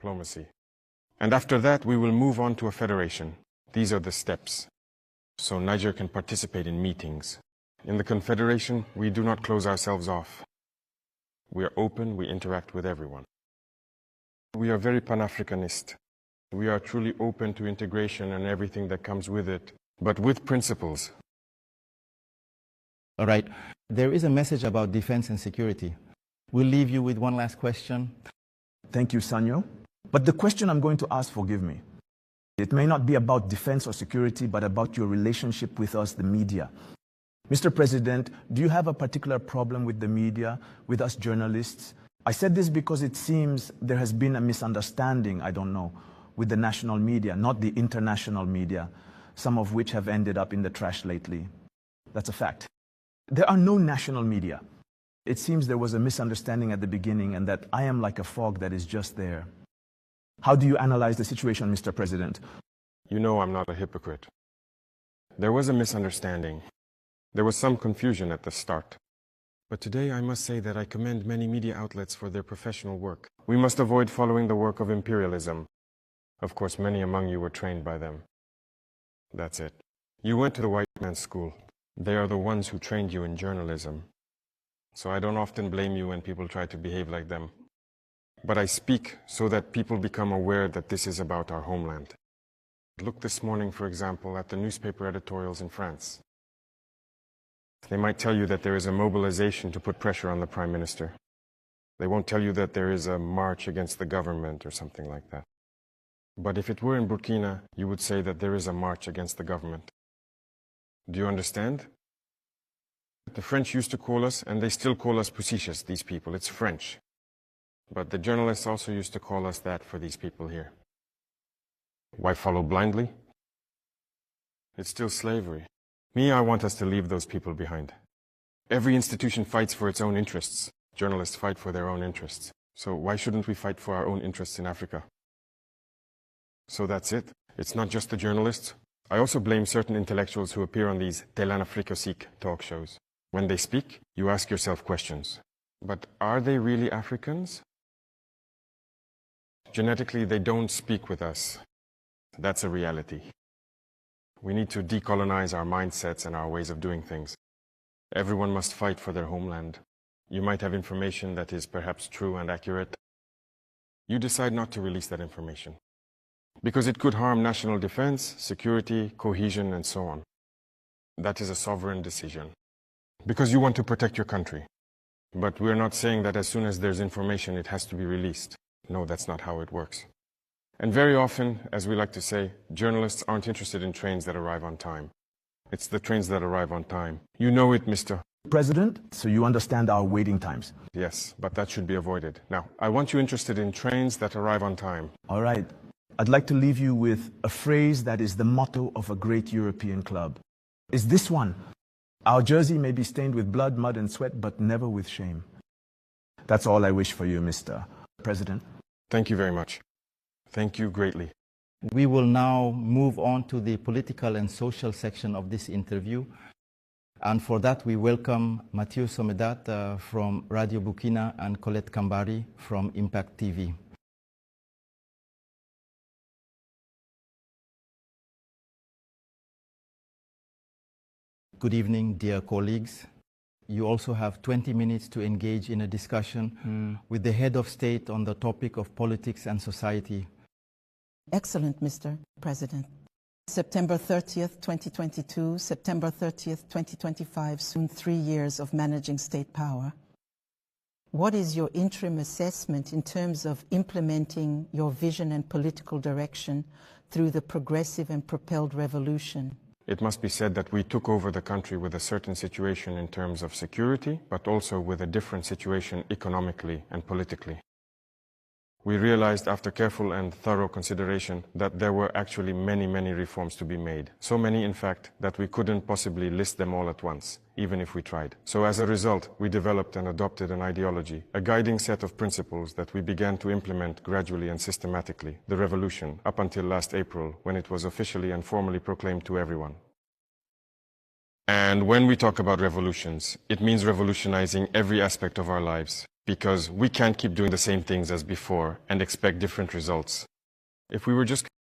diplomacy. And after that, we will move on to a federation. These are the steps. So Niger can participate in meetings. In the confederation, we do not close ourselves off. We are open, we interact with everyone. We are very Pan-Africanist. We are truly open to integration and everything that comes with it, but with principles. All right. There is a message about defense and security. We'll leave you with one last question. Thank you, Sanyo. But the question I'm going to ask, forgive me. It may not be about defense or security, but about your relationship with us, the media. Mr. President, do you have a particular problem with the media, with us journalists? I said this because it seems there has been a misunderstanding, I don't know, with the national media, not the international media, some of which have ended up in the trash lately. That's a fact. There are no national media. It seems there was a misunderstanding at the beginning and that I am like a fog that is just there. How do you analyze the situation, Mr. President? You know I'm not a hypocrite. There was a misunderstanding. There was some confusion at the start. But today I must say that I commend many media outlets for their professional work. We must avoid following the work of imperialism. Of course, many among you were trained by them. That's it. You went to the white man's school. They are the ones who trained you in journalism. So I don't often blame you when people try to behave like them. But I speak so that people become aware that this is about our homeland. Look this morning, for example, at the newspaper editorials in France. They might tell you that there is a mobilization to put pressure on the Prime Minister. They won't tell you that there is a march against the government or something like that. But if it were in Burkina, you would say that there is a march against the government. Do you understand? The French used to call us, and they still call us pusicious, these people. It's French. But the journalists also used to call us that for these people here. Why follow blindly? It's still slavery. Me, I want us to leave those people behind. Every institution fights for its own interests. Journalists fight for their own interests. So why shouldn't we fight for our own interests in Africa? So that's it. It's not just the journalists. I also blame certain intellectuals who appear on these Telan Afrikosiek talk shows. When they speak, you ask yourself questions. But are they really Africans? Genetically, they don't speak with us. That's a reality. We need to decolonize our mindsets and our ways of doing things. Everyone must fight for their homeland. You might have information that is perhaps true and accurate. You decide not to release that information, because it could harm national defense, security, cohesion, and so on. That is a sovereign decision, because you want to protect your country. But we're not saying that as soon as there's information, it has to be released. No, that's not how it works. And very often, as we like to say, journalists aren't interested in trains that arrive on time. It's the trains that arrive on time. You know it, Mr. President, so you understand our waiting times. Yes, but that should be avoided. Now, I want you interested in trains that arrive on time. All right. I'd like to leave you with a phrase that is the motto of a great European club. It's this one. Our jersey may be stained with blood, mud, and sweat, but never with shame. That's all I wish for you, Mr. President. Thank you very much. Thank you greatly. We will now move on to the political and social section of this interview. And for that, we welcome Mathieu Somedat from Radio Burkina and Colette Kambari from Impact TV. Good evening, dear colleagues. You also have 20 minutes to engage in a discussion with the head of state on the topic of politics and society. Excellent, Mr. President. September 30th, 2022, September 30th, 2025, soon 3 years of managing state power. What is your interim assessment in terms of implementing your vision and political direction through the progressive and propelled revolution? It must be said that we took over the country with a certain situation in terms of security, but also with a different situation economically and politically. We realized after careful and thorough consideration that there were actually many reforms to be made. So many, in fact, that we couldn't possibly list them all at once, even if we tried. So as a result, we developed and adopted an ideology, a guiding set of principles that we began to implement gradually and systematically, the revolution, up until last April, when it was officially and formally proclaimed to everyone. And when we talk about revolutions, it means revolutionizing every aspect of our lives. because we can't keep doing the same things as before and expect different results. If we were just